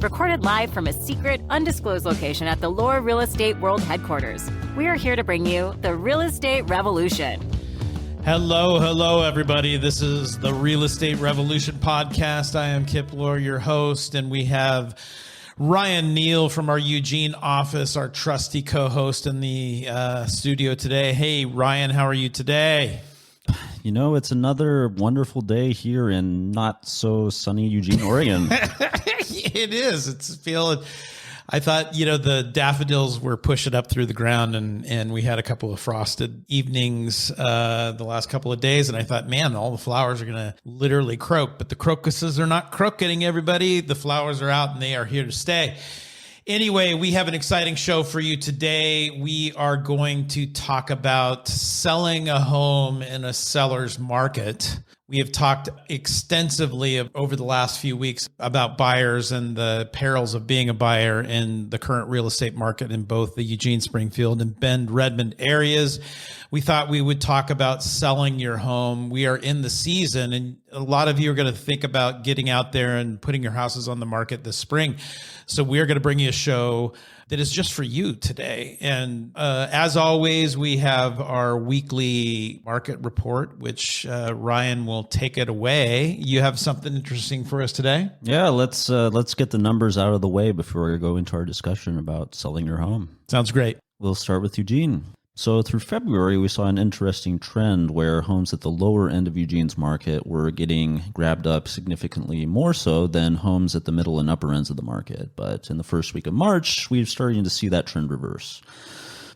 recorded live from a secret, undisclosed location at the Lore Real Estate World Headquarters. We are here to bring you the Real Estate Revolution. Hello, everybody. This is the Real Estate Revolution podcast. I am Kip Lore, your host, and we have Ryan Neal from our Eugene office, our trusty co-host in the studio today. Hey, Ryan, how are you today? You know, it's another wonderful day here in not so sunny Eugene, Oregon. It is. I thought, the daffodils were pushing up through the ground and we had a couple of frosted evenings the last couple of days. And I thought, man, all the flowers are going to literally croak, but the crocuses are not croaking, everybody. The flowers are out and they are here to stay. Anyway, we have an exciting show for you today. We are going to talk about selling a home in a seller's market. We have talked extensively over the last few weeks about buyers and the perils of being a buyer in the current real estate market in both the Eugene, Springfield, and Bend, Redmond areas. We thought we would talk about selling your home. We are in the season, and a lot of you are going to think about getting out there and putting your houses on the market this spring. So we're going to bring you a show that is just for you today. And as always, we have our weekly market report, which Ryan will take it away. You have something interesting for us today? Yeah, let's get the numbers out of the way before we go into our discussion about selling your home. Sounds great. We'll start with Eugene. So through February, we saw an interesting trend where homes at the lower end of Eugene's market were getting grabbed up significantly more so than homes at the middle and upper ends of the market. But in the first week of March, we're starting to see that trend reverse.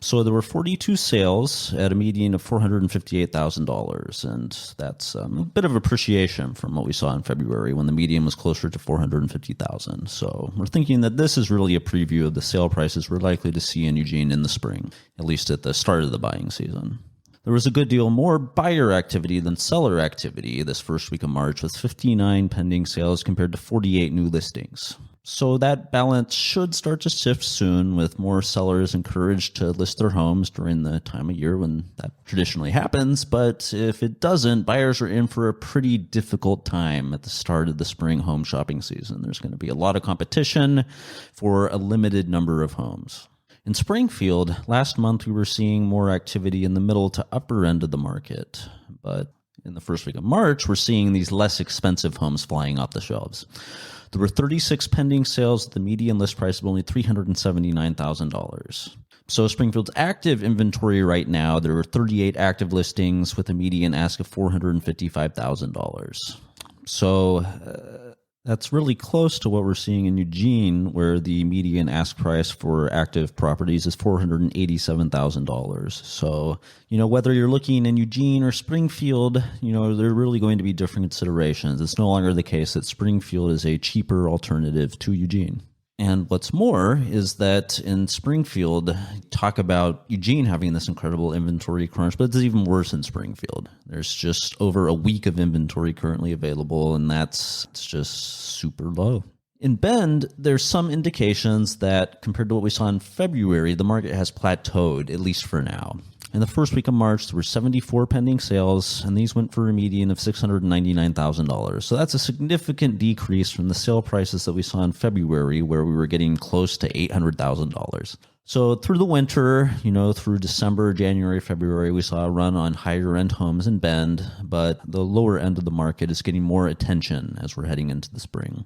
So there were 42 sales at a median of $458,000, and that's a bit of appreciation from what we saw in February when the median was closer to $450,000. So we're thinking that this is really a preview of the sale prices we're likely to see in Eugene in the spring, at least at the start of the buying season. There was a good deal more buyer activity than seller activity this first week of March, with 59 pending sales compared to 48 new listings. So that balance should start to shift soon, with more sellers encouraged to list their homes during the time of year when that traditionally happens. But if it doesn't, buyers are in for a pretty difficult time at the start of the spring home shopping season. There's going to be a lot of competition for a limited number of homes. In Springfield, last month we were seeing more activity in the middle to upper end of the market. But in the first week of March, we're seeing these less expensive homes flying off the shelves. There were 36 pending sales at the median list price of only $379,000. So Springfield's active inventory right now, there are 38 active listings with a median ask of $455,000. So that's really close to what we're seeing in Eugene, where the median ask price for active properties is $487,000. So, whether you're looking in Eugene or Springfield, they're really going to be different considerations. It's no longer the case that Springfield is a cheaper alternative to Eugene. And what's more is that in Springfield, talk about Eugene having this incredible inventory crunch, but it's even worse in Springfield. There's just over a week of inventory currently available, and it's just super low. In Bend, there's some indications that compared to what we saw in February, the market has plateaued, at least for now. In the first week of March, there were 74 pending sales, and these went for a median of $699,000. So that's a significant decrease from the sale prices that we saw in February, where we were getting close to $800,000. So through the winter, through December, January, February, we saw a run on higher end homes in Bend, but the lower end of the market is getting more attention as we're heading into the spring.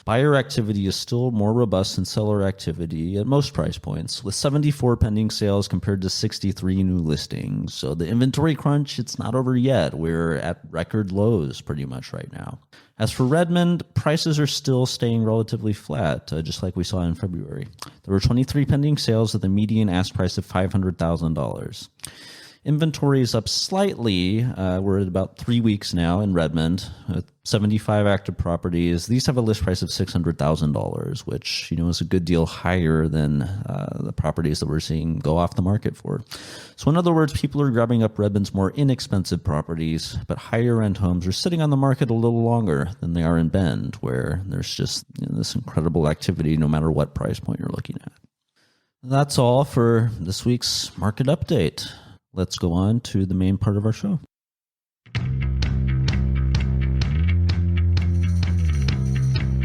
Buyer activity is still more robust than seller activity at most price points, with 74 pending sales compared to 63 new listings. So the inventory crunch, it's not over yet. We're at record lows pretty much right now. As for Redmond, prices are still staying relatively flat, just like we saw in February. There were 23 pending sales with a median ask price of $500,000. Inventory is up slightly. We're at about 3 weeks now in Redmond, 75 active properties. These have a list price of $600,000, which is a good deal higher than the properties that we're seeing go off the market for. So in other words, people are grabbing up Redmond's more inexpensive properties, but higher end homes are sitting on the market a little longer than they are in Bend, where there's just this incredible activity no matter what price point you're looking at. That's all for this week's market update. Let's go on to the main part of our show.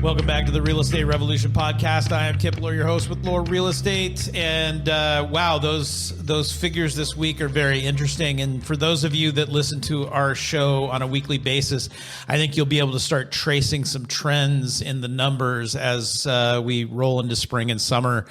Welcome back to the Real Estate Revolution podcast. I am Kip Lohr, your host with Lohr Real Estate. And wow, those figures this week are very interesting. And for those of you that listen to our show on a weekly basis, I think you'll be able to start tracing some trends in the numbers as we roll into spring and summer.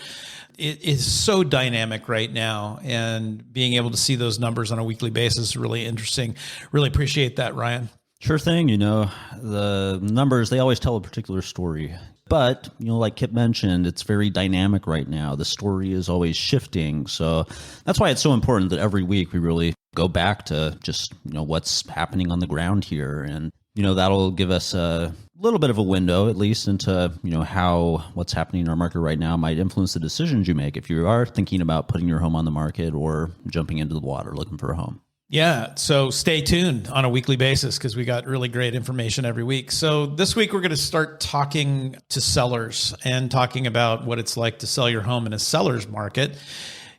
It is so dynamic right now, and being able to see those numbers on a weekly basis is really interesting. Really appreciate that, Ryan. Sure thing. The numbers, they always tell a particular story. But, like Kip mentioned, it's very dynamic right now. The story is always shifting. So that's why it's so important that every week we really go back to just, what's happening on the ground here. And, that'll give us a little bit of a window, at least, into, how what's happening in our market right now might influence the decisions you make if you are thinking about putting your home on the market or jumping into the water looking for a home. Yeah, so stay tuned on a weekly basis because we got really great information every week. So this week we're going to start talking to sellers and talking about what it's like to sell your home in a seller's market,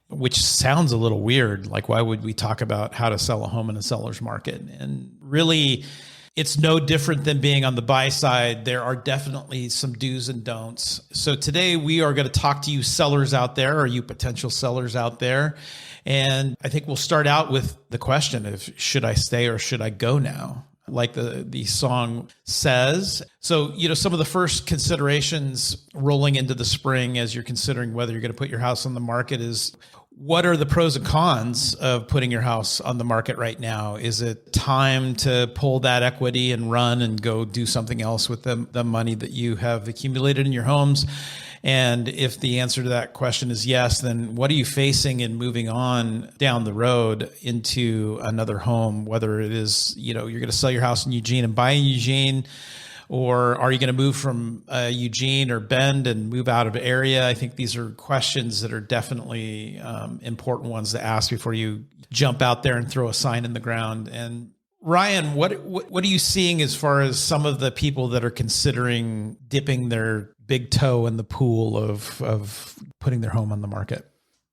which sounds a little weird. Like, why would we talk about how to sell a home in a seller's market? And really, it's no different than being on the buy side. There are definitely some do's and don'ts. So today we are going to talk to you sellers out there, or you potential sellers out there. And I think we'll start out with the question of, should I stay or should I go now? Like the song says. So, some of the first considerations rolling into the spring as you're considering whether you're going to put your house on the market is, what are the pros and cons of putting your house on the market right now? Is it time to pull that equity and run and go do something else with the money that you have accumulated in your homes? And if the answer to that question is yes, then what are you facing in moving on down the road into another home? Whether it is, you're going to sell your house in Eugene and buy in Eugene, or are you going to move from Eugene or Bend and move out of area? I think these are questions that are definitely important ones to ask before you jump out there and throw a sign in the ground. And Ryan, what are you seeing as far as some of the people that are considering dipping their big toe in the pool of putting their home on the market?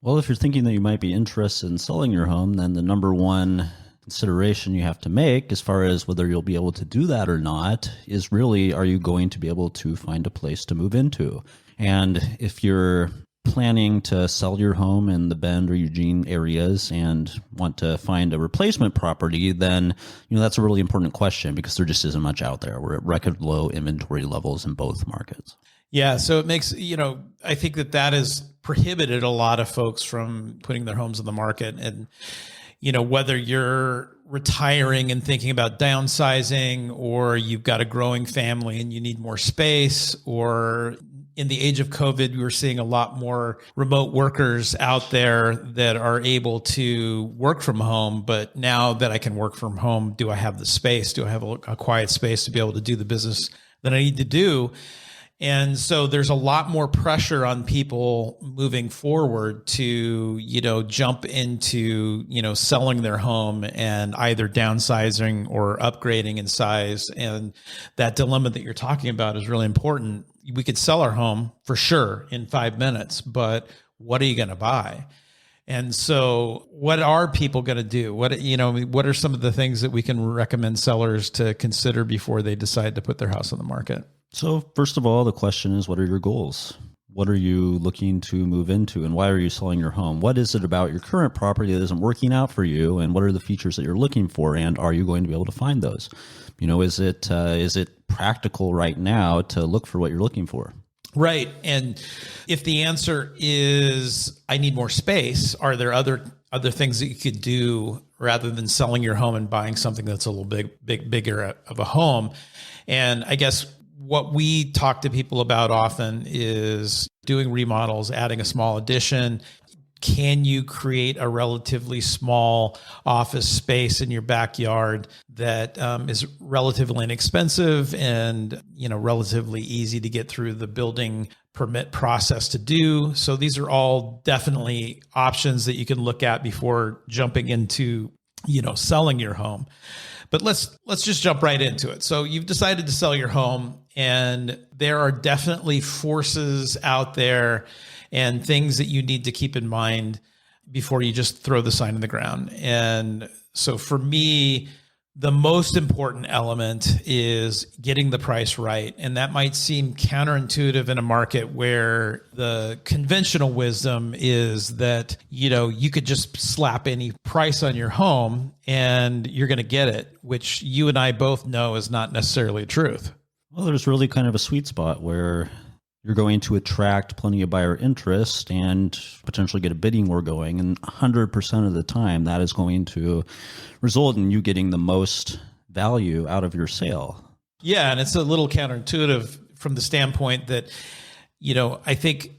Well, if you're thinking that you might be interested in selling your home, then the number one consideration you have to make as far as whether you'll be able to do that or not is really, are you going to be able to find a place to move into? And if you're planning to sell your home in the Bend or Eugene areas and want to find a replacement property, then that's a really important question because there just isn't much out there. We're at record low inventory levels in both markets. Yeah, so it makes, I think that has prohibited a lot of folks from putting their homes on the market. And, whether you're retiring and thinking about downsizing, or you've got a growing family and you need more space, or in the age of COVID, we're seeing a lot more remote workers out there that are able to work from home. But now that I can work from home, do I have the space? Do I have a quiet space to be able to do the business that I need to do? And so there's a lot more pressure on people moving forward to, jump into, selling their home and either downsizing or upgrading in size. And that dilemma that you're talking about is really important. We could sell our home for sure in 5 minutes, but what are you going to buy? And so what are people going to do? What are some of the things that we can recommend sellers to consider before they decide to put their house on the market? So first of all, the question is, what are your goals? What are you looking to move into, and why are you selling your home? What is it about your current property that isn't working out for you, and what are the features that you're looking for, and are you going to be able to find those? Is it practical right now to look for what you're looking for? Right. And if the answer is, I need more space, are there other things that you could do rather than selling your home and buying something that's a little bigger of a home? And I guess what we talk to people about often is doing remodels, adding a small addition. Can you create a relatively small office space in your backyard that is relatively inexpensive and, relatively easy to get through the building permit process to do? So these are all definitely options that you can look at before jumping into, selling your home. But let's just jump right into it. So you've decided to sell your home, and there are definitely forces out there and things that you need to keep in mind before you just throw the sign in the ground. And so for me, the most important element is getting the price right. And that might seem counterintuitive in a market where the conventional wisdom is that, you could just slap any price on your home and you're going to get it, which you and I both know is not necessarily the truth. Well, there's really kind of a sweet spot where you're going to attract plenty of buyer interest and potentially get a bidding war going. And 100% of the time, that is going to result in you getting the most value out of your sale. Yeah, and it's a little counterintuitive from the standpoint that, I think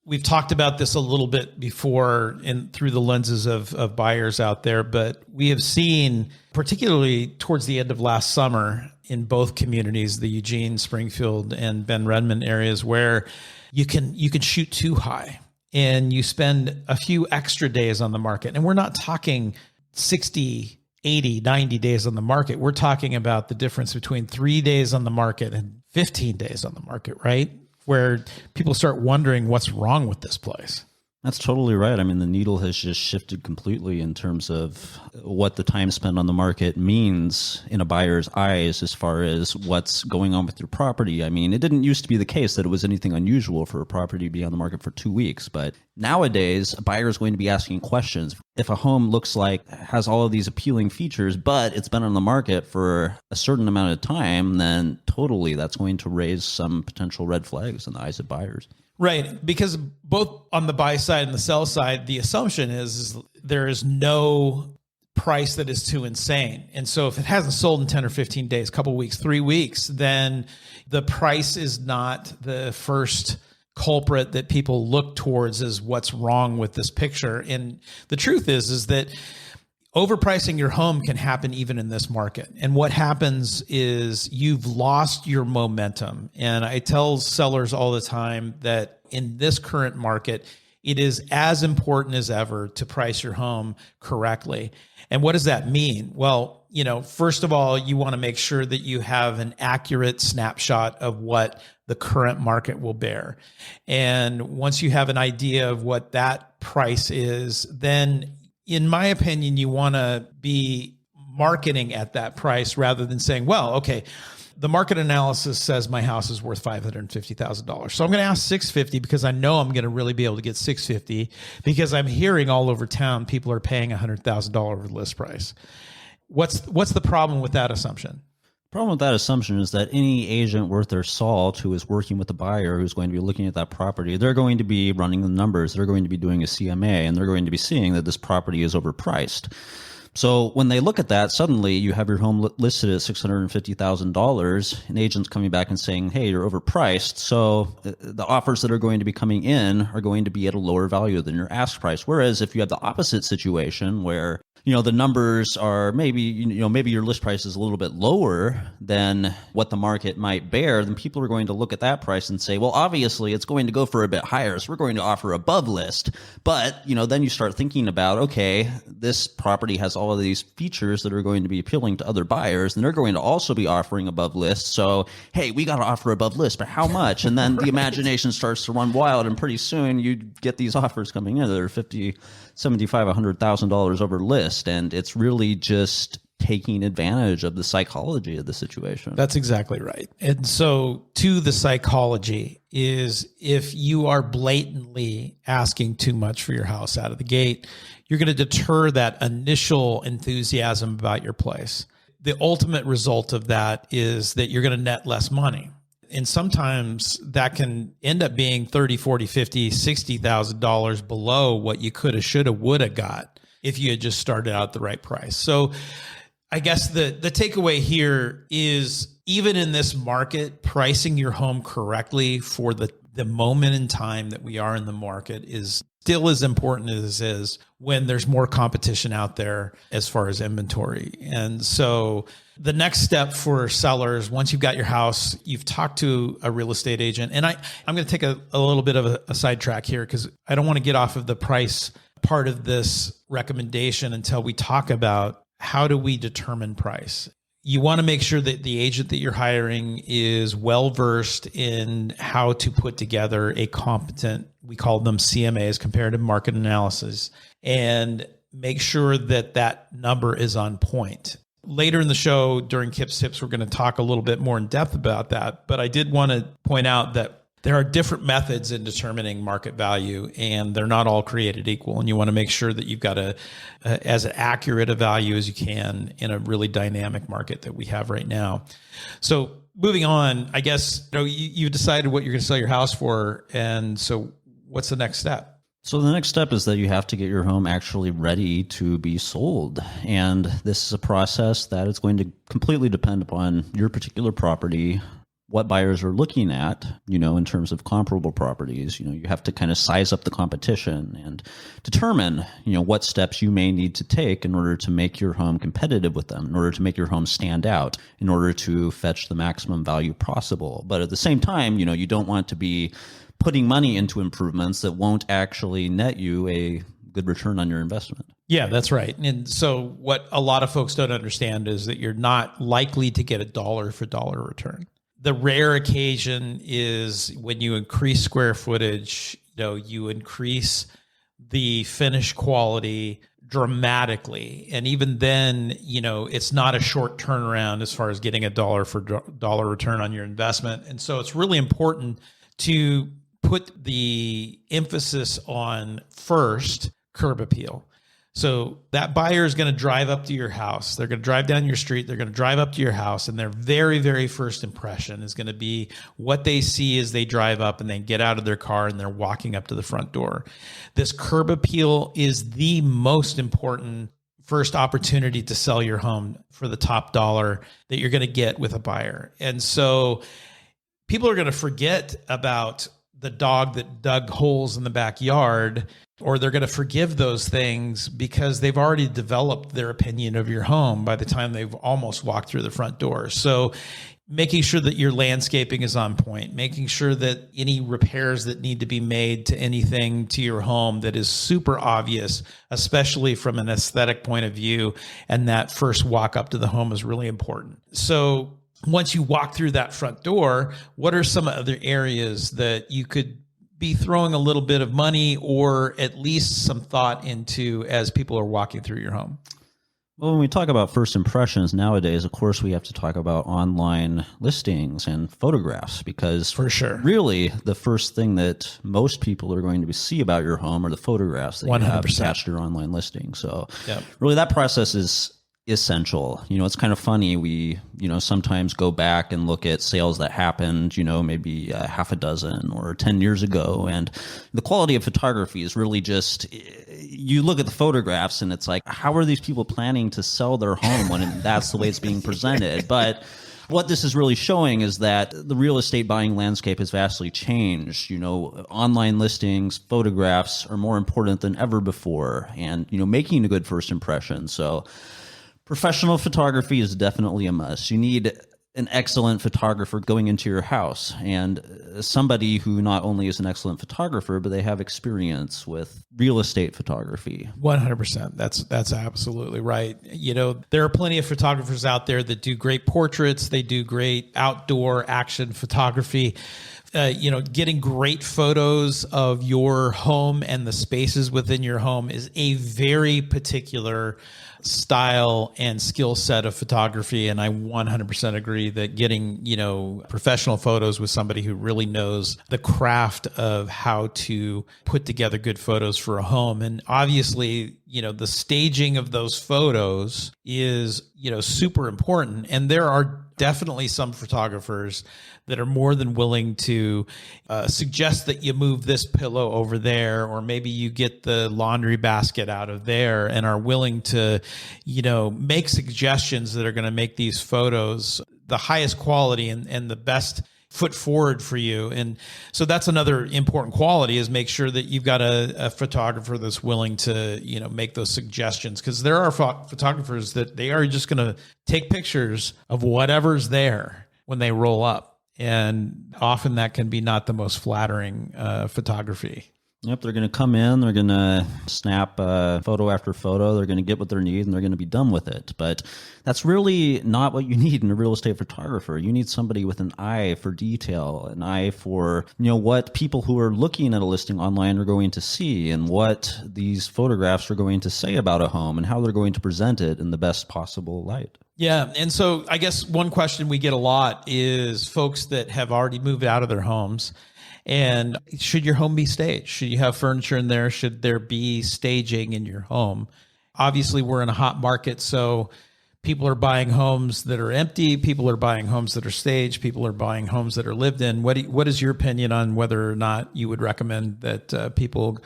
we've talked about this a little bit before and through the lenses of buyers out there, but we have seen, particularly towards the end of last summer, in both communities, the Eugene, Springfield, and Ben Redmond areas, where you can shoot too high and you spend a few extra days on the market. And we're not talking 60, 80, 90 days on the market. We're talking about the difference between 3 days on the market and 15 days on the market, right? Where people start wondering what's wrong with this place. That's totally right. I mean, the needle has just shifted completely in terms of what the time spent on the market means in a buyer's eyes as far as what's going on with your property. I mean, it didn't used to be the case that it was anything unusual for a property to be on the market for 2 weeks. But nowadays, a buyer is going to be asking questions. If a home looks like has all of these appealing features, but it's been on the market for a certain amount of time, then totally that's going to raise some potential red flags in the eyes of buyers. Right, because both on the buy side and the sell side, the assumption is there is no price that is too insane. And so if it hasn't sold in 10 or 15 days, couple weeks, 3 weeks, then the price is not the first culprit that people look towards as what's wrong with this picture. And the truth is that overpricing your home can happen even in this market. And what happens is you've lost your momentum. And I tell sellers all the time that in this current market, it is as important as ever to price your home correctly. And what does that mean? Well, first of all, you want to make sure that you have an accurate snapshot of what the current market will bear. And once you have an idea of what that price is, then in my opinion, you want to be marketing at that price rather than saying, well, okay, the market analysis says my house is worth $550,000. So I'm going to ask $650 because I know I'm going to really be able to get $650 because I'm hearing all over town people are paying $100,000 over the list price. What's the problem with that assumption? The problem with that assumption is that any agent worth their salt who is working with the buyer who's going to be looking at that property, they're going to be running the numbers. They're going to be doing a CMA, and they're going to be seeing that this property is overpriced. So when they look at that, suddenly you have your home listed at $650,000, and agents coming back and saying, hey, you're overpriced. So the offers that are going to be coming in are going to be at a lower value than your ask price. Whereas if you have the opposite situation where the numbers are maybe your list price is a little bit lower than what the market might bear, then people are going to look at that price and say, well, obviously it's going to go for a bit higher, so we're going to offer above list. But, then you start thinking about, okay, this property has all of these features that are going to be appealing to other buyers, and they're going to also be offering above list. So, hey, we got to offer above list, but how much? And then the imagination starts to run wild, and pretty soon you get these offers coming in that are $50,000, $75,000, $100,000 over list. And it's really just taking advantage of the psychology of the situation. That's exactly right. And so to the psychology is if you are blatantly asking too much for your house out of the gate, you're going to deter that initial enthusiasm about your place. The ultimate result of that is that you're going to net less money. And sometimes that can end up being $30,000, $40,000, $50,000, $60,000 below what you coulda, shoulda, woulda got if you had just started out at the right price. So I guess the takeaway here is even in this market, pricing your home correctly for the moment in time that we are in the market is still as important as it is when there's more competition out there as far as inventory. And so the next step for sellers, once you've got your house, you've talked to a real estate agent, and I'm going to take a little bit of a sidetrack here because I don't want to get off of the price part of this recommendation until we talk about how do we determine price. You want to make sure that the agent that you're hiring is well-versed in how to put together a competent, we call them CMAs, comparative market analysis, and make sure that that number is on point. Later in the show, during Kips Tips, we're going to talk a little bit more in depth about that. But I did want to point out that there are different methods in determining market value, and they're not all created equal. And you want to make sure that you've got as accurate a value as you can in a really dynamic market that we have right now. So moving on, I guess you've decided what you're going to sell your house for, and so what's the next step? So the next step is that you have to get your home actually ready to be sold. And this is a process that is going to completely depend upon your particular property, what buyers are looking at, in terms of comparable properties. You have to kind of size up the competition and determine, what steps you may need to take in order to make your home competitive with them, in order to make your home stand out, in order to fetch the maximum value possible. But at the same time, you don't want to be putting money into improvements that won't actually net you a good return on your investment. Yeah, that's right. And so what a lot of folks don't understand is that you're not likely to get a dollar for dollar return. The rare occasion is when you increase square footage, you increase the finish quality dramatically. And even then, it's not a short turnaround as far as getting a dollar for dollar return on your investment. And so it's really important to put the emphasis on first curb appeal. So that buyer is going to drive up to your house. They're going to drive down your street. They're going to drive up to your house. And their very, very first impression is going to be what they see as they drive up and they get out of their car and they're walking up to the front door. This curb appeal is the most important first opportunity to sell your home for the top dollar that you're going to get with a buyer. And so people are going to forget about the dog that dug holes in the backyard, or they're going to forgive those things because they've already developed their opinion of your home by the time they've almost walked through the front door. So making sure that your landscaping is on point, making sure that any repairs that need to be made to anything to your home that is super obvious, especially from an aesthetic point of view, and that first walk up to the home is really important. So once you walk through that front door, what are some other areas that you could be throwing a little bit of money or at least some thought into as people are walking through your home? Well, when we talk about first impressions nowadays, of course, we have to talk about online listings and photographs, because for sure, really the first thing that most people are going to see about your home are the photographs that 100%. You have attached to your online listing. So really that process is essential. It's kind of funny. We, sometimes go back and look at sales that happened, maybe half a dozen or 10 years ago. And the quality of photography is really just, you look at the photographs and it's like, how are these people planning to sell their home when that's the way it's being presented? But what this is really showing is that the real estate buying landscape has vastly changed. Online listings, photographs are more important than ever before, and, making a good first impression. So professional photography is definitely a must. You need an excellent photographer going into your house, and somebody who not only is an excellent photographer, but they have experience with real estate photography. 100%. That's absolutely right. There are plenty of photographers out there that do great portraits. They do great outdoor action photography. Getting great photos of your home and the spaces within your home is a very particular style and skill set of photography. And I 100% agree that getting, professional photos with somebody who really knows the craft of how to put together good photos for a home. And obviously, the staging of those photos is, super important. And there are definitely some photographers that are more than willing to suggest that you move this pillow over there, or maybe you get the laundry basket out of there, and are willing to, make suggestions that are going to make these photos the highest quality and the best foot forward for you. And so that's another important quality, is make sure that you've got a photographer that's willing to, make those suggestions. Because there are photographers that they are just going to take pictures of whatever's there when they roll up. And often that can be not the most flattering photography. Yep, they're going to come in, they're going to snap photo after photo, they're going to get what they need, and they're going to be done with it. But that's really not what you need in a real estate photographer. You need somebody with an eye for detail, an eye for, what people who are looking at a listing online are going to see, and what these photographs are going to say about a home, and how they're going to present it in the best possible light. Yeah. And so I guess one question we get a lot is folks that have already moved out of their homes. And should your home be staged? Should you have furniture in there? Should there be staging in your home? Obviously, we're in a hot market, so people are buying homes that are empty. People are buying homes that are staged. People are buying homes that are lived in. What is your opinion on whether or not you would recommend that people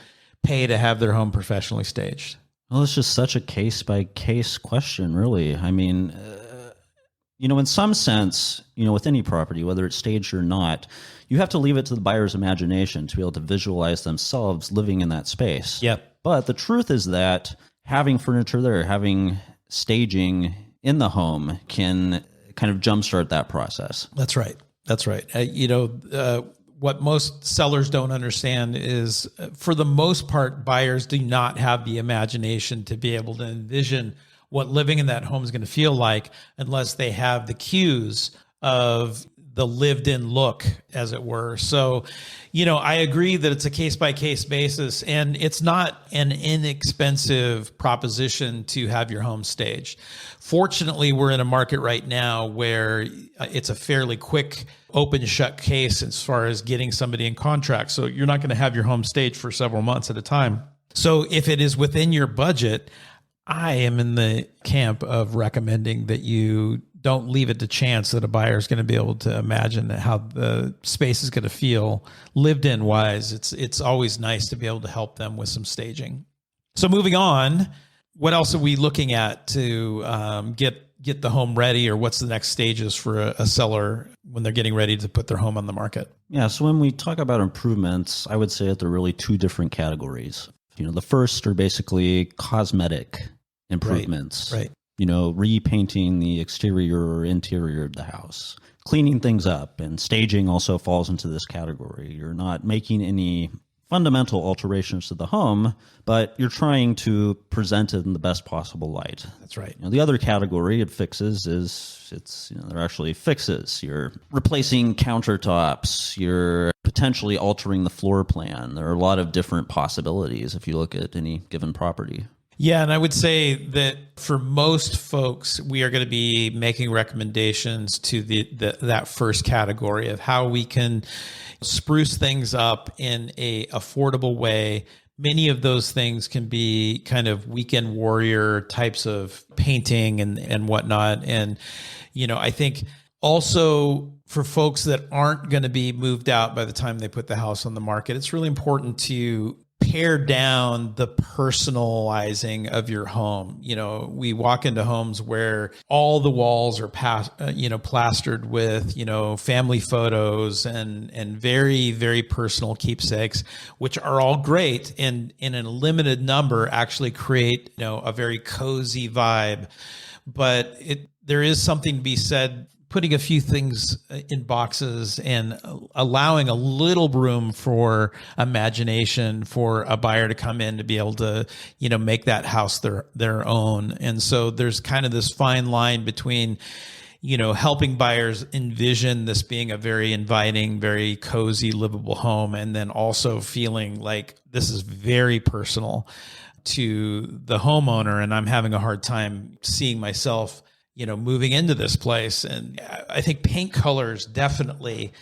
pay to have their home professionally staged? Well, it's just such a case-by-case question, really. I mean, in some sense, with any property, whether it's staged or not, you have to leave it to the buyer's imagination to be able to visualize themselves living in that space. Yep. But the truth is that having furniture there, having staging in the home can kind of jumpstart that process. That's right. That's right. What most sellers don't understand is, for the most part, buyers do not have the imagination to be able to envision what living in that home is going to feel like unless they have the cues of the lived in look, as it were. So, I agree that it's a case by case basis, and it's not an inexpensive proposition to have your home staged. Fortunately, we're in a market right now where it's a fairly quick open shut case as far as getting somebody in contract. So you're not going to have your home staged for several months at a time. So if it is within your budget, I am in the camp of recommending that you don't leave it to chance that a buyer is going to be able to imagine how the space is going to feel lived in wise. It's always nice to be able to help them with some staging. So moving on, what else are we looking at to get the home ready, or what's the next stages for a seller when they're getting ready to put their home on the market? Yeah, so when we talk about improvements, I would say that there are really two different categories. The first are basically cosmetic improvements. Right. Repainting the exterior or interior of the house, cleaning things up, and staging also falls into this category. You're not making any fundamental alterations to the home, but you're trying to present it in the best possible light. That's right. The other category it fixes they're actually fixes. You're replacing countertops. You're potentially altering the floor plan. There are a lot of different possibilities if you look at any given property. Yeah, and I would say that for most folks, we are going to be making recommendations to that first category of how we can spruce things up in a affordable way. Many of those things can be kind of weekend warrior types of painting and whatnot. And, I think also for folks that aren't going to be moved out by the time they put the house on the market, it's really important to pare down the personalizing of your home. We walk into homes where all the walls are plastered with, family photos and very, very personal keepsakes, which are all great and in a limited number actually create, a very cozy vibe. But there is something to be said, putting a few things in boxes and allowing a little room for imagination for a buyer to come in to be able to, make that house their own. And so there's kind of this fine line between, helping buyers envision this being a very inviting, very cozy, livable home, and then also feeling like this is very personal to the homeowner. And I'm having a hard time seeing myself moving into this place. And I think paint colors definitely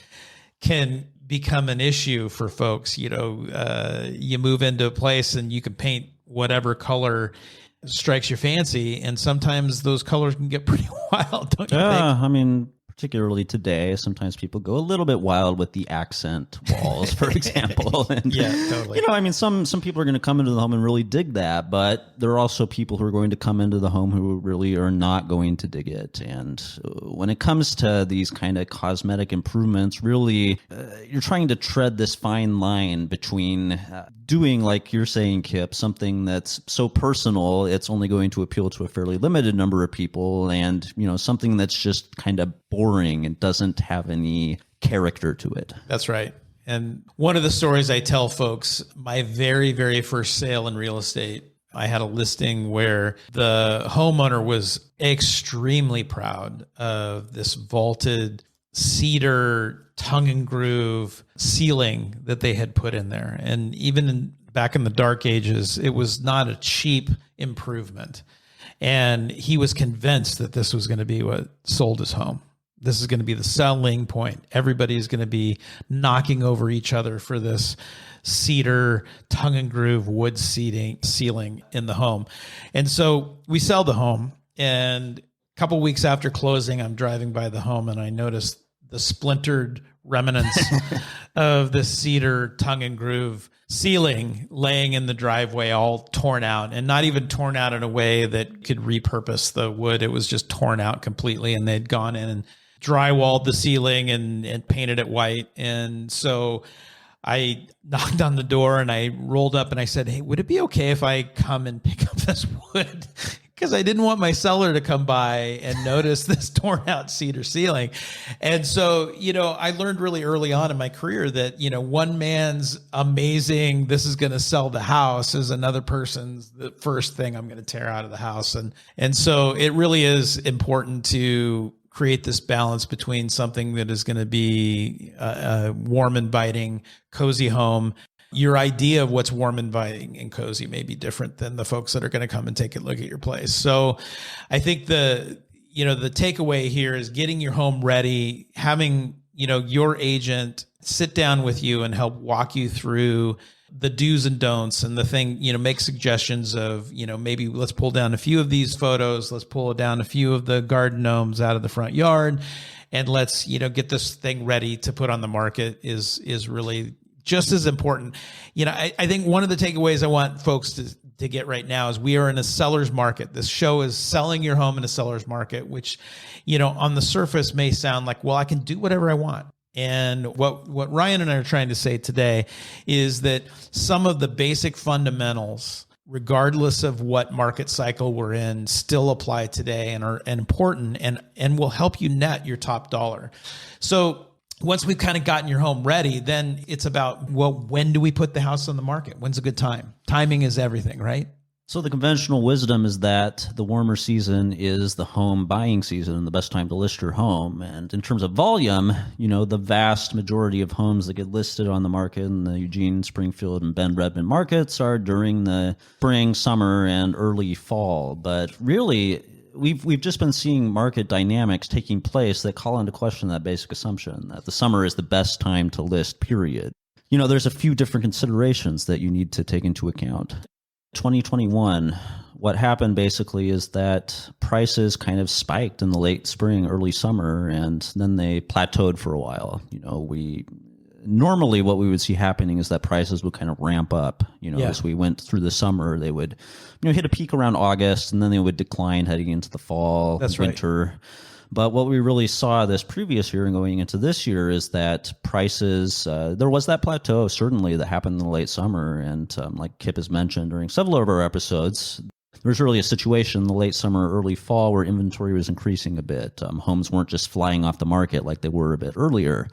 can become an issue for folks. You move into a place and you can paint whatever color strikes your fancy. And sometimes those colors can get pretty wild, don't you think? I mean, particularly today, sometimes people go a little bit wild with the accent walls, for example. And, yeah, totally. Some people are going to come into the home and really dig that, but there are also people who are going to come into the home who really are not going to dig it. And when it comes to these kind of cosmetic improvements, really, you're trying to tread this fine line between doing, like you're saying, Kip, something that's so personal, it's only going to appeal to a fairly limited number of people, and, something that's just kind of boring and doesn't have any character to it. That's right. And one of the stories I tell folks, my very, very first sale in real estate, I had a listing where the homeowner was extremely proud of this vaulted cedar tongue and groove ceiling that they had put in there. And even back in the dark ages, it was not a cheap improvement. And he was convinced that this was going to be what sold his home. This is going to be the selling point. Everybody is going to be knocking over each other for this cedar, tongue and groove wood ceiling in the home. And so we sell the home, and a couple weeks after closing, I'm driving by the home and I noticed the splintered remnants of the cedar tongue and groove ceiling laying in the driveway, all torn out, and not even torn out in a way that could repurpose the wood. It was just torn out completely, and they'd gone in and drywalled the ceiling and painted it white. And so I knocked on the door and I rolled up and I said, "Hey, would it be okay if I come and pick up this wood?" Because I didn't want my seller to come by and notice this torn out cedar ceiling. And so, I learned really early on in my career that, one man's amazing, this is going to sell the house, is another person's the first thing I'm going to tear out of the house. And so it really is important to create this balance between something that is going to be a warm, inviting, cozy home. Your idea of what's warm, inviting, and cozy may be different than the folks that are going to come and take a look at your place. So I think the takeaway here is getting your home ready, having, your agent sit down with you and help walk you through the do's and don'ts, and the thing, make suggestions of, maybe let's pull down a few of these photos. Let's pull down a few of the garden gnomes out of the front yard, and let's, get this thing ready to put on the market is really just as important. I think one of the takeaways I want folks to get right now is we are in a seller's market. This show is selling your home in a seller's market, which, on the surface may sound like, well, I can do whatever I want. And what Ryan and I are trying to say today is that some of the basic fundamentals, regardless of what market cycle we're in, still apply today and are important and will help you net your top dollar. So once we've kind of gotten your home ready, then it's about, well, when do we put the house on the market? When's a good time? Timing is everything, right? So the conventional wisdom is that the warmer season is the home buying season and the best time to list your home. And in terms of volume, the vast majority of homes that get listed on the market in the Eugene, Springfield, and Bend, Redmond markets are during the spring, summer, and early fall. But really, we've just been seeing market dynamics taking place that call into question that basic assumption that the summer is the best time to list, period. There's a few different considerations that you need to take into account. 2021, what happened basically is that prices kind of spiked in the late spring, early summer, and then they plateaued for a while. Normally what we would see happening is that prices would kind of ramp up, as we went through the summer. They would, hit a peak around August, and then they would decline heading into the fall, winter. Right. But what we really saw this previous year and going into this year is that prices, there was that plateau, certainly, that happened in the late summer. And like Kip has mentioned during several of our episodes, there was really a situation in the late summer, early fall where inventory was increasing a bit. Homes weren't just flying off the market like they were a bit earlier.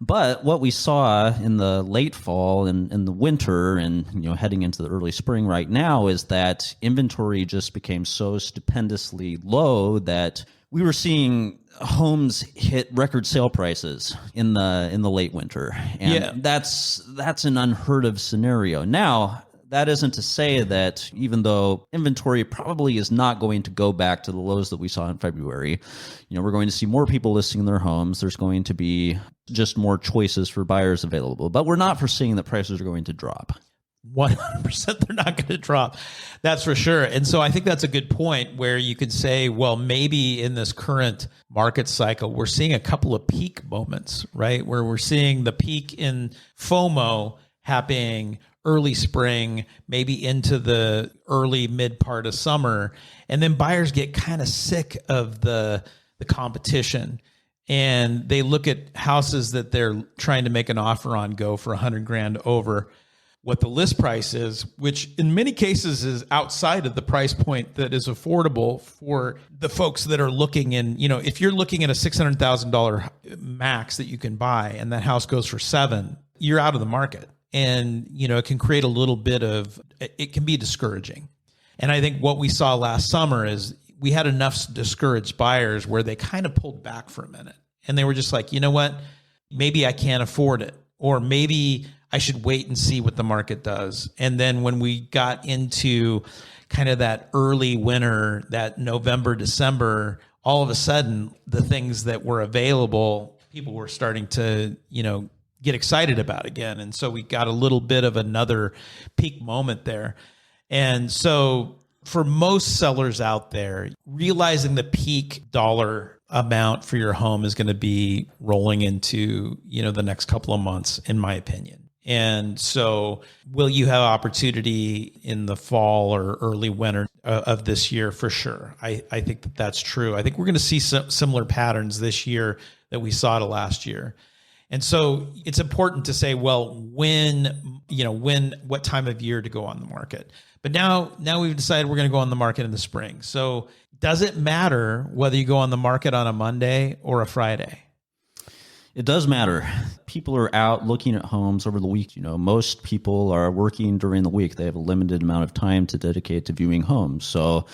But what we saw in the late fall and in the winter and heading into the early spring right now is that inventory just became so stupendously low that we were seeing homes hit record sale prices in the late winter, and that's an unheard of scenario. Now, that isn't to say that even though inventory probably is not going to go back to the lows that we saw in February, we're going to see more people listing their homes. There's going to be just more choices for buyers available, but we're not foreseeing that prices are going to drop. 100% they're not going to drop. That's for sure. And so I think that's a good point where you could say, well, maybe in this current market cycle, we're seeing a couple of peak moments, right? Where we're seeing the peak in FOMO happening early spring, maybe into the early mid part of summer. And then buyers get kind of sick of the competition. And they look at houses that they're trying to make an offer on go for $100,000 over what the list price is, which in many cases is outside of the price point that is affordable for the folks that are looking in. If you're looking at a $600,000 max that you can buy and that house goes for $7 million, you're out of the market. And, it can create a little bit of, it can be discouraging. And I think what we saw last summer is we had enough discouraged buyers where they kind of pulled back for a minute and they were just like, you know what, maybe I can't afford it. Or maybe I should wait and see what the market does. And then when we got into kind of that early winter, that November, December, all of a sudden the things that were available, people were starting to, get excited about again. And so we got a little bit of another peak moment there. And so for most sellers out there, realizing the peak dollar amount for your home is going to be rolling into, the next couple of months, in my opinion. And so will you have opportunity in the fall or early winter of this year? For sure. I think that that's true. I think we're going to see some similar patterns this year that we saw to last year. And so it's important to say, well, what time of year to go on the market. But now we've decided we're going to go on the market in the spring. So does it matter whether you go on the market on a Monday or a Friday? It does matter. People are out looking at homes over the week. Most people are working during the week. They have a limited amount of time to dedicate to viewing homes. So,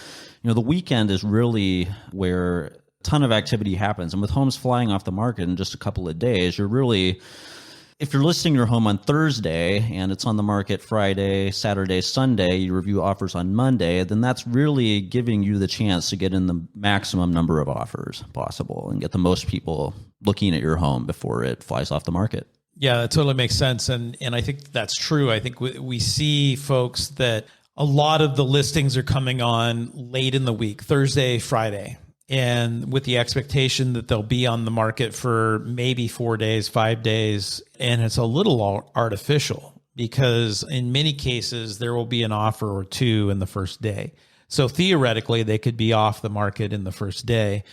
the weekend is really where ton of activity happens. And with homes flying off the market in just a couple of days, if you're listing your home on Thursday and it's on the market Friday, Saturday, Sunday, you review offers on Monday, then that's really giving you the chance to get in the maximum number of offers possible and get the most people looking at your home before it flies off the market. Yeah, that totally makes sense. And I think that's true. I think we see folks that a lot of the listings are coming on late in the week, Thursday, Friday. And with the expectation that they'll be on the market for maybe 4 days, 5 days. And it's a little artificial because in many cases, there will be an offer or two in the first day. So theoretically, they could be off the market in the first day.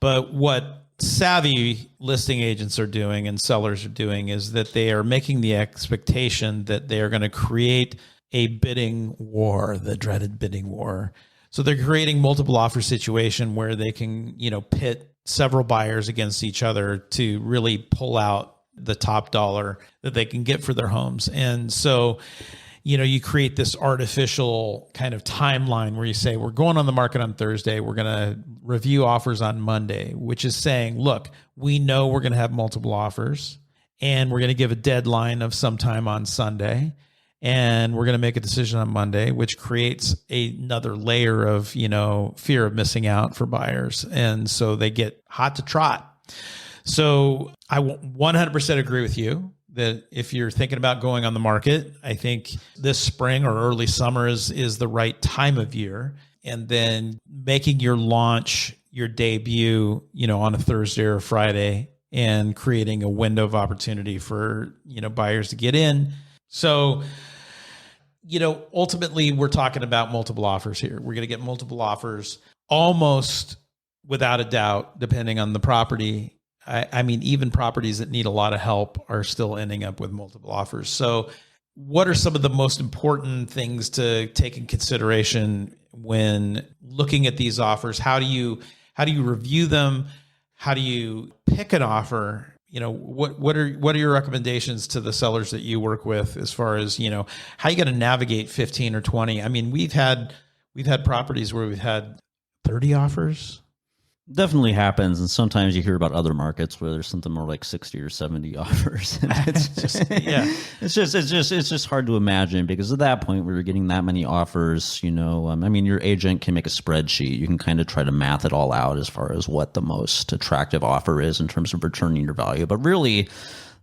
But what savvy listing agents are doing and sellers are doing is that they are making the expectation that they are going to create a bidding war, the dreaded bidding war. So they're creating multiple offer situation where they can, pit several buyers against each other to really pull out the top dollar that they can get for their homes. And so, you create this artificial kind of timeline where you say, we're going on the market on Thursday. We're going to review offers on Monday, which is saying, look, we know we're going to have multiple offers and we're going to give a deadline of sometime on Sunday. And we're going to make a decision on Monday, which creates another layer of, fear of missing out for buyers. And so they get hot to trot. So I 100% agree with you that if you're thinking about going on the market, I think this spring or early summer is the right time of year. And then making your launch, your debut, on a Thursday or Friday and creating a window of opportunity for, buyers to get in. So, ultimately we're talking about multiple offers here. We're going to get multiple offers almost without a doubt, depending on the property. I mean, even properties that need a lot of help are still ending up with multiple offers. So what are some of the most important things to take in consideration when looking at these offers? How do you review them? How do you pick an offer? What are your recommendations to the sellers that you work with as far as, how you got to navigate 15 or 20? I mean, we've had properties where we've had 30 offers. Definitely happens. And sometimes you hear about other markets where there's something more like 60 or 70 offers. It's just hard to imagine because at that point where you're getting that many offers, your agent can make a spreadsheet. You can kind of try to math it all out as far as what the most attractive offer is in terms of returning your value. But really,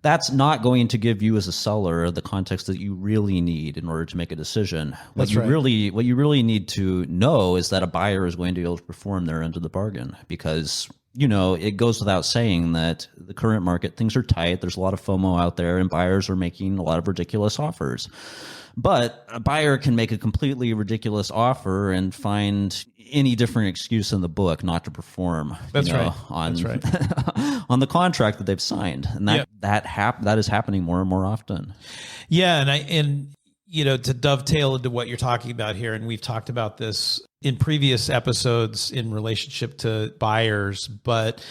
that's not going to give you as a seller the context that you really need in order to make a decision. What you really need to know is that a buyer is going to be able to perform their end of the bargain because, it goes without saying that the current market, things are tight. There's a lot of FOMO out there and buyers are making a lot of ridiculous offers. But a buyer can make a completely ridiculous offer and find any different excuse in the book not to perform. On the contract that they've signed, and that is happening more and more often. Yeah, and to dovetail into what you're talking about here, and we've talked about this in previous episodes in relationship to buyers, but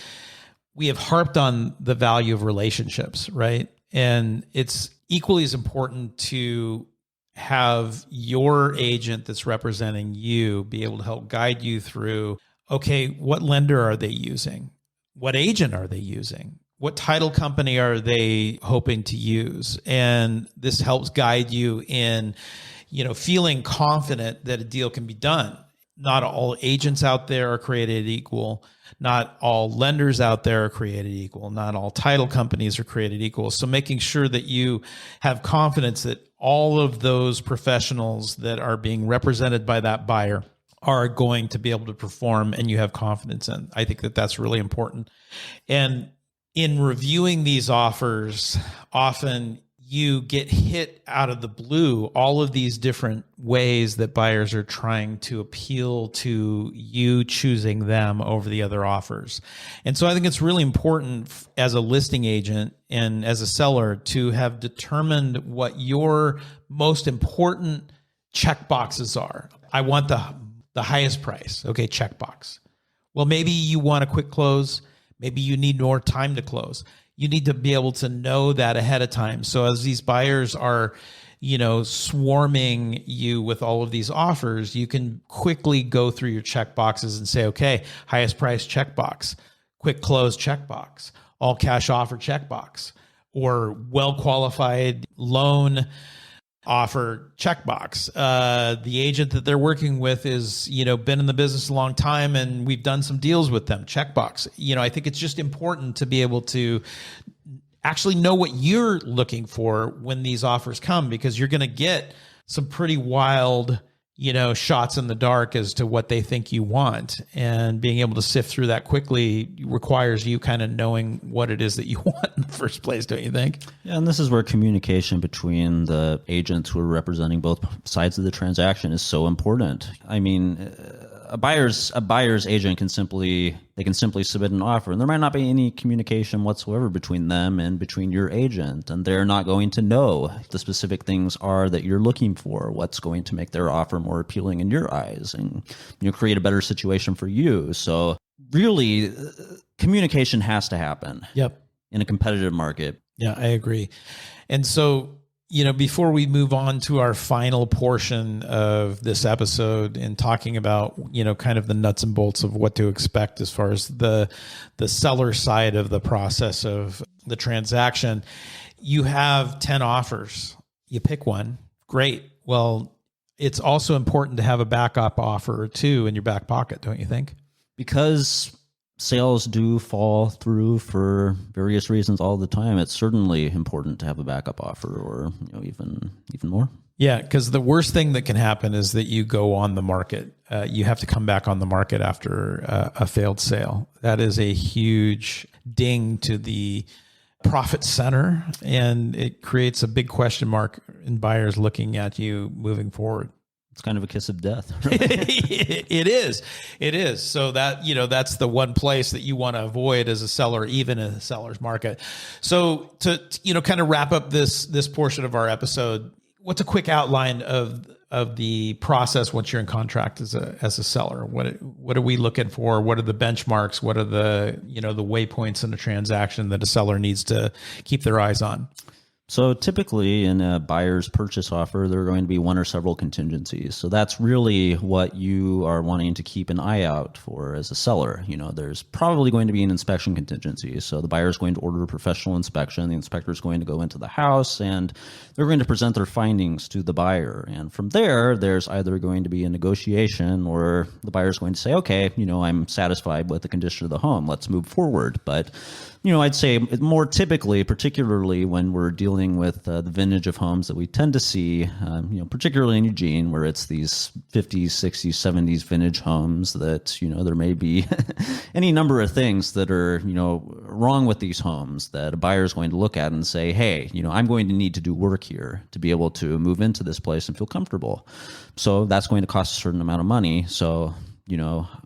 we have harped on the value of relationships, right? And it's equally as important to have your agent that's representing you be able to help guide you through, okay, what lender are they using? What agent are they using? What title company are they hoping to use? And this helps guide you in, feeling confident that a deal can be done. Not all agents out there are created equal. Not all lenders out there are created equal. Not all title companies are created equal. So making sure that you have confidence that all of those professionals that are being represented by that buyer are going to be able to perform, and you have confidence in. I think that that's really important. And in reviewing these offers, often you get hit out of the blue, all of these different ways that buyers are trying to appeal to you choosing them over the other offers. And so I think it's really important as a listing agent and as a seller to have determined what your most important checkboxes are. I want the highest price. Okay, checkbox. Well, maybe you want a quick close. Maybe you need more time to close. You need to be able to know that ahead of time. So as these buyers are, swarming you with all of these offers, you can quickly go through your checkboxes and say, okay, highest price checkbox, quick close checkbox, all cash offer checkbox, or well-qualified loan offer checkbox. The agent that they're working with is, been in the business a long time and we've done some deals with them, checkbox. I think it's just important to be able to actually know what you're looking for when these offers come, because you're going to get some pretty wild, shots in the dark as to what they think you want. And being able to sift through that quickly requires you kind of knowing what it is that you want in the first place, don't you think? Yeah, and this is where communication between the agents who are representing both sides of the transaction is so important. I mean, a buyer's agent can simply submit an offer, and there might not be any communication whatsoever between them and between your agent, and they're not going to know the specific things are that you're looking for, what's going to make their offer more appealing in your eyes, and create a better situation for you. So really, communication has to happen. Yep. In a competitive market. Yeah, I agree. And so, before we move on to our final portion of this episode and talking about, kind of the nuts and bolts of what to expect as far as the seller side of the process of the transaction, you have 10 offers. You pick one. Great. Well, it's also important to have a backup offer or two in your back pocket, don't you think? Because sales do fall through for various reasons all the time. It's certainly important to have a backup offer, or even more. Yeah, because the worst thing that can happen is that you go on the market. You have to come back on the market after a failed sale. That is a huge ding to the profit center, and it creates a big question mark in buyers looking at you moving forward. It's kind of a kiss of death. It is. It is. So that, that's the one place that you want to avoid as a seller, even in a seller's market. So to, kind of wrap up this portion of our episode, what's a quick outline of the process once you're in contract as a seller? What are we looking for? What are the benchmarks? What are the, the waypoints in a transaction that a seller needs to keep their eyes on? So typically in a buyer's purchase offer, there are going to be one or several contingencies. So that's really what you are wanting to keep an eye out for as a seller. There's probably going to be an inspection contingency. So the buyer is going to order a professional inspection. The inspector is going to go into the house and they're going to present their findings to the buyer. And from there, there's either going to be a negotiation, or the buyer is going to say, okay, I'm satisfied with the condition of the home. Let's move forward. But I'd say more typically, particularly when we're dealing with the vintage of homes that we tend to see, particularly in Eugene, where it's these 50s, 60s, 70s vintage homes that, there may be any number of things that are, wrong with these homes that a buyer is going to look at and say, hey, I'm going to need to do work here to be able to move into this place and feel comfortable. So that's going to cost a certain amount of money. So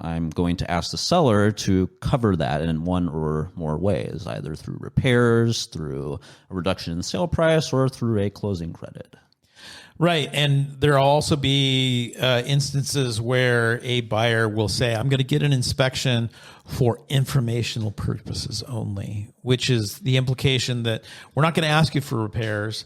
I'm going to ask the seller to cover that in one or more ways, either through repairs, through a reduction in sale price, or through a closing credit. Right. And there'll also be instances where a buyer will say, I'm going to get an inspection for informational purposes only, which is the implication that we're not going to ask you for repairs,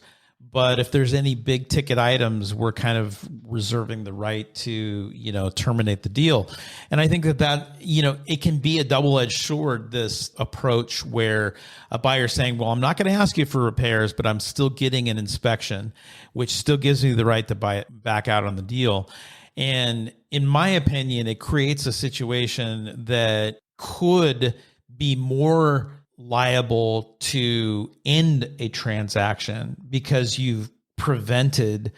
But if there's any big ticket items, we're kind of reserving the right to, terminate the deal. And I think that, it can be a double-edged sword, this approach where a buyer's saying, well, I'm not going to ask you for repairs, but I'm still getting an inspection, which still gives me the right to buy it back out on the deal. And in my opinion, it creates a situation that could be more liable to end a transaction because you've prevented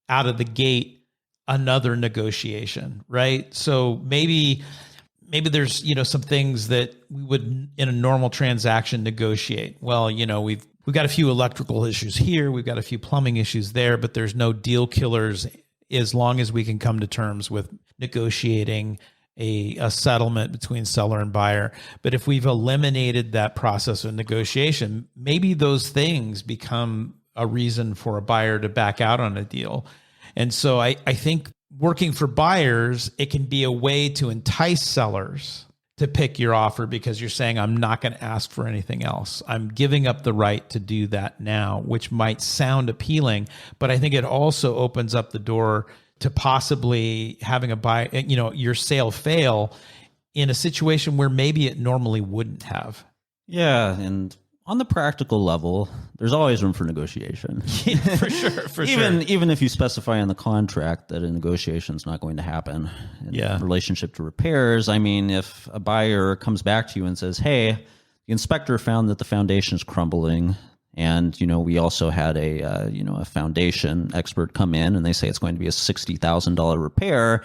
out of the gate another negotiation, right? So maybe there's, some things that we would in a normal transaction negotiate. Well, we've got a few electrical issues here, we've got a few plumbing issues there, but there's no deal killers as long as we can come to terms with negotiating a settlement between seller and buyer. But if we've eliminated that process of negotiation, maybe those things become a reason for a buyer to back out on a deal. And so I think working for buyers, it can be a way to entice sellers to pick your offer because you're saying, I'm not going to ask for anything else. I'm giving up the right to do that now, which might sound appealing, but I think it also opens up the door to possibly having a buy, your sale fail in a situation where maybe it normally wouldn't have. Yeah, and on the practical level, there's always room for negotiation. For sure. Even if you specify in the contract that a negotiation is not going to happen in relationship to repairs. I mean, if a buyer comes back to you and says, hey, the inspector found that the foundation is crumbling, and, we also had a foundation expert come in and they say it's going to be a $60,000 repair.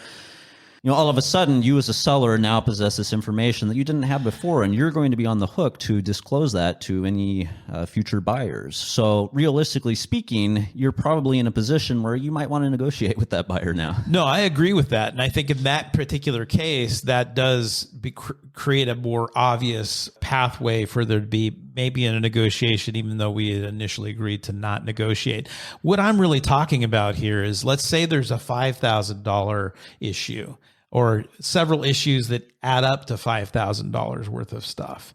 All of a sudden, you as a seller now possess this information that you didn't have before, and you're going to be on the hook to disclose that to any future buyers. So realistically speaking, you're probably in a position where you might want to negotiate with that buyer now. No, I agree with that. And I think in that particular case, that does create a more obvious pathway for there to be maybe in a negotiation, even though we had initially agreed to not negotiate. What I'm really talking about here is, let's say there's a $5,000 issue, or several issues that add up to $5,000 worth of stuff.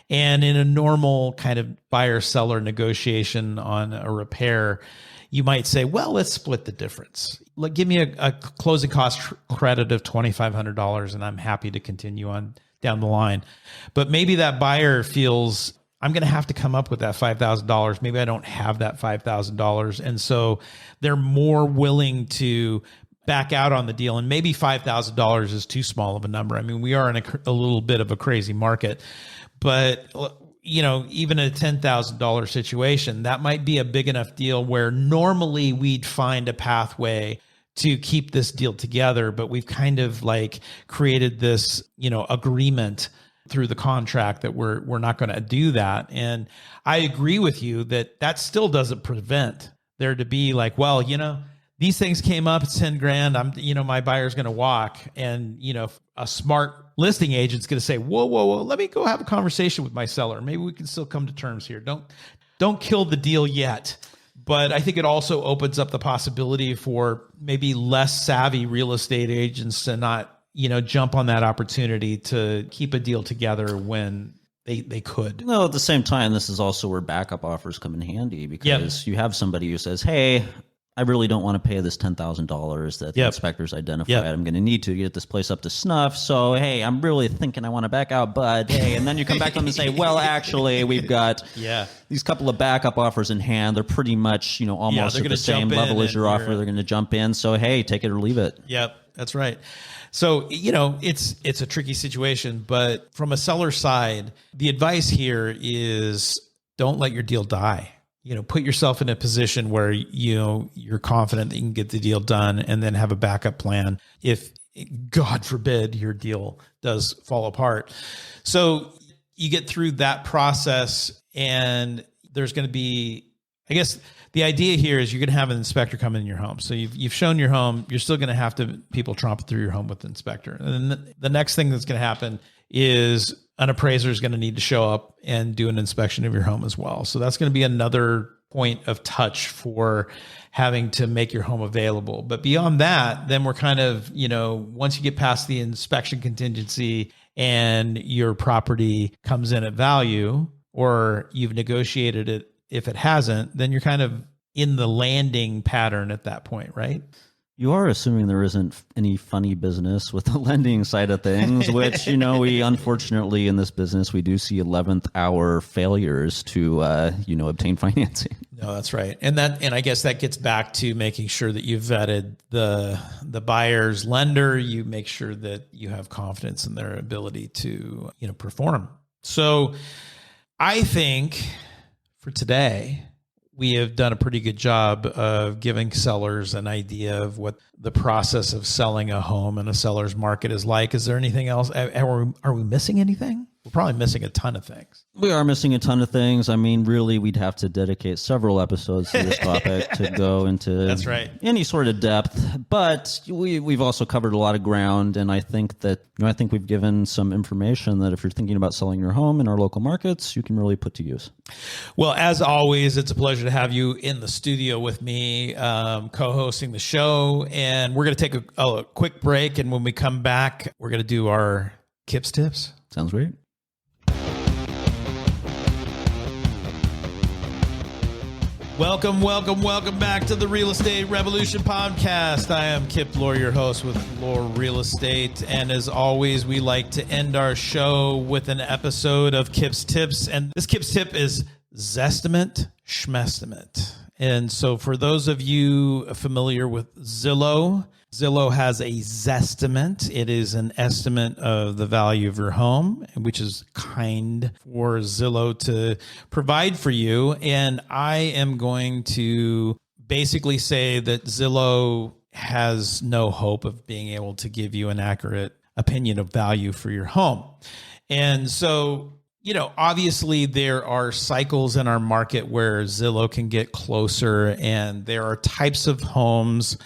And in a normal kind of buyer-seller negotiation on a repair, you might say, well, let's split the difference. Give me a closing cost credit of $2,500 and I'm happy to continue on down the line. But maybe that buyer feels, I'm going to have to come up with that $5,000. Maybe I don't have that $5,000. And so they're more willing to back out on the deal. And maybe $5,000 is too small of a number. I mean, we are in a little bit of a crazy market, but even a $10,000 situation, that might be a big enough deal where normally we'd find a pathway to keep this deal together, but we've kind of created this, agreement through the contract that we're not going to do that. And I agree with you that still doesn't prevent there to be these things came up, it's 10 grand. My buyer's going to walk, and, a smart listing agent's going to say, whoa, let me go have a conversation with my seller. Maybe we can still come to terms here. Don't kill the deal yet. But I think it also opens up the possibility for maybe less savvy real estate agents to not, jump on that opportunity to keep a deal together when they could. No, at the same time, this is also where backup offers come in handy, because you have somebody who says, hey, I really don't want to pay this $10,000 that the inspectors identified. I'm going to need to get this place up to snuff. So, hey, I'm really thinking I want to back out, but hey, and then you come back to them and say, well, actually, we've got these couple of backup offers in hand. They're pretty much, almost at the same level as your offer. They're going to jump in. So, hey, take it or leave it. Yep, that's right. So, it's a tricky situation, but from a seller side, the advice here is don't let your deal die. Put yourself in a position where, you're confident that you can get the deal done, and then have a backup plan if, God forbid, your deal does fall apart. So you get through that process, and there's going to be, I guess the idea here is you're going to have an inspector come in your home. So you've shown your home, you're still going to have people tromp through your home with the inspector. And then the next thing that's going to happen is an appraiser is going to need to show up and do an inspection of your home as well. So that's going to be another point of touch for having to make your home available. But beyond that, then we're kind of, once you get past the inspection contingency and your property comes in at value, or you've negotiated it, if it hasn't, then you're kind of in the landing pattern at that point, right? You are assuming there isn't any funny business with the lending side of things, which, we unfortunately in this business, we do see 11th hour failures to, obtain financing. No, that's right. And I guess that gets back to making sure that you've vetted the buyer's lender. You make sure that you have confidence in their ability to, perform. So I think for today, we have done a pretty good job of giving sellers an idea of what the process of selling a home in a seller's market is like. Is there anything else? Are we missing anything? We're probably missing a ton of things. We are missing a ton of things. I mean, really, we'd have to dedicate several episodes to this topic to go into That's right. any sort of depth. But we've also covered a lot of ground, and I think that I think we've given some information that if you're thinking about selling your home in our local markets, you can really put to use. Well, as always, it's a pleasure to have you in the studio with me, co-hosting the show. And we're going to take a quick break, and when we come back, we're going to do our Kips tips. Sounds great. Welcome back to the Real Estate Revolution podcast. I am Kip Lohr, your host with Lohr Real Estate. And as always, we like to end our show with an episode of Kip's Tips. And this Kip's tip is Zestimate Schmestimate. And so for those of you familiar with Zillow, Zillow has a Zestimate. It is an estimate of the value of your home, which is kind for Zillow to provide for you. And I am going to basically say that Zillow has no hope of being able to give you an accurate opinion of value for your home. And so, obviously there are cycles in our market where Zillow can get closer, and there are types of homes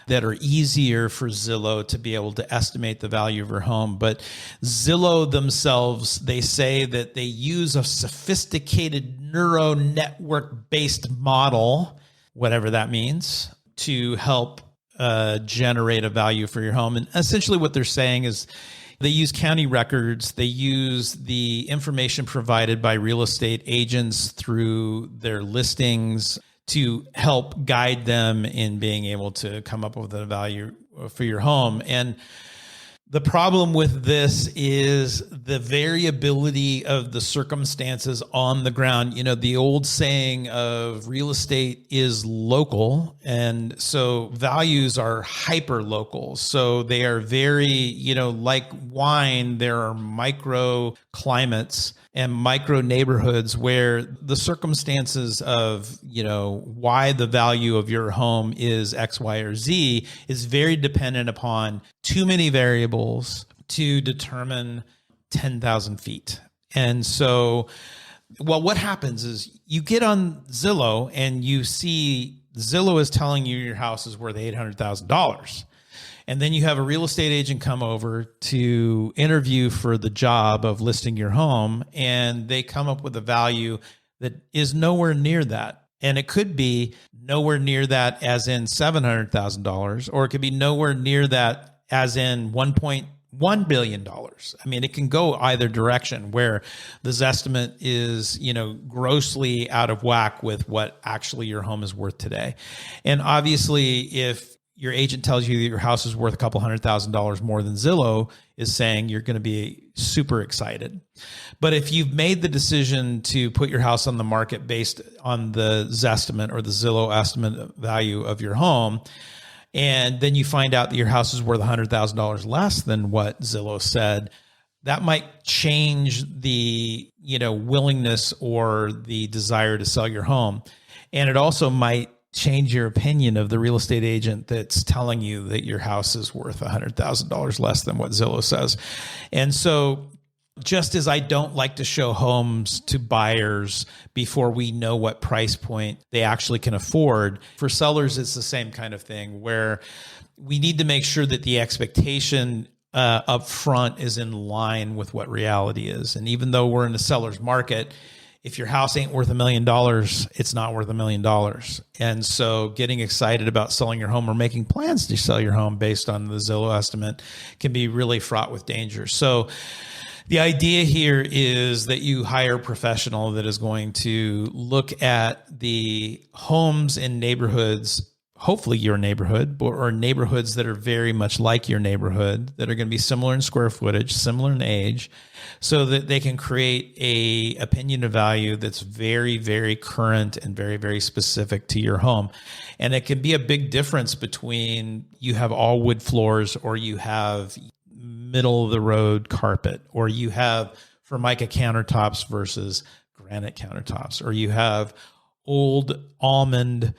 that are easier for Zillow to be able to estimate the value of your home. But Zillow themselves, they say that they use a sophisticated neural network-based model, whatever that means, to help generate a value for your home. And essentially what they're saying is they use county records. They use the information provided by real estate agents through their listings to help guide them in being able to come up with a value for your home. And the problem with this is the variability of the circumstances on the ground. The old saying of real estate is local. And so values are hyper local. So they are very, like wine, there are micro climates and micro neighborhoods where the circumstances of, why the value of your home is X, Y, or Z is very dependent upon too many variables to determine 10,000 feet. And so, what happens is you get on Zillow and you see Zillow is telling you your house is worth $800,000. And then you have a real estate agent come over to interview for the job of listing your home, and they come up with a value that is nowhere near that. And it could be nowhere near that as in $700,000, or it could be nowhere near that as in $1.1 billion. I mean, it can go either direction where this estimate is, grossly out of whack with what actually your home is worth today. And obviously, if your agent tells you that your house is worth a couple $100,000 more than Zillow is saying, you're going to be super excited. But if you've made the decision to put your house on the market based on the Zestimate or the Zillow estimate value of your home, and then you find out that your house is worth $100,000 less than what Zillow said, that might change the, willingness or the desire to sell your home. And it also might change your opinion of the real estate agent that's telling you that your house is worth $100,000 less than what Zillow says. And so just as I don't like to show homes to buyers before we know what price point they actually can afford, for sellers, it's the same kind of thing where we need to make sure that the expectation up front is in line with what reality is. And even though we're in a seller's market, if your house ain't worth $1 million, it's not worth $1 million. And so getting excited about selling your home or making plans to sell your home based on the Zillow estimate can be really fraught with danger. So The idea here is that you hire a professional that is going to look at the homes in neighborhoods, hopefully your neighborhood, or neighborhoods that are very much like your neighborhood, that are going to be similar in square footage, similar in age, so that they can create a opinion of value that's very, very current and very, very specific to your home. And it can be a big difference between you have all wood floors or you have middle of the road carpet, or you have Formica countertops versus granite countertops, or you have old almond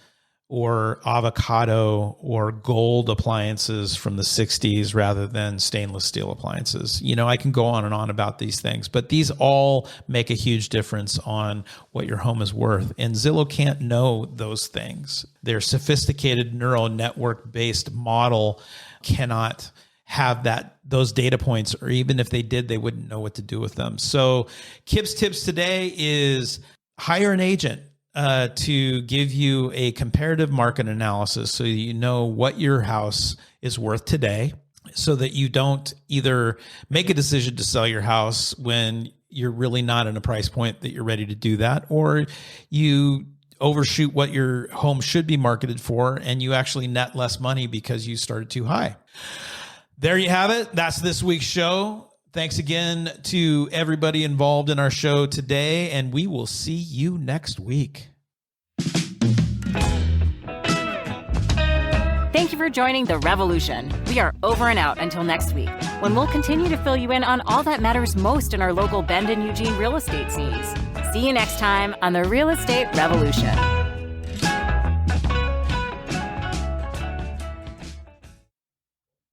or avocado or gold appliances from the 60s rather than stainless steel appliances. I can go on and on about these things, but these all make a huge difference on what your home is worth. And Zillow can't know those things. Their sophisticated neural network based model cannot have those data points, or even if they did, they wouldn't know what to do with them. So Kips tips today is hire an agent to give you a comparative market analysis so you know what your house is worth today, so that you don't either make a decision to sell your house when you're really not in a price point that you're ready to do that, or you overshoot what your home should be marketed for and you actually net less money because you started too high. There you have it. That's this week's show. Thanks again to everybody involved in our show today, and we will see you next week. Thank you for joining The Revolution. We are over and out until next week, when we'll continue to fill you in on all that matters most in our local Bend and Eugene real estate scenes. See you next time on The Real Estate Revolution.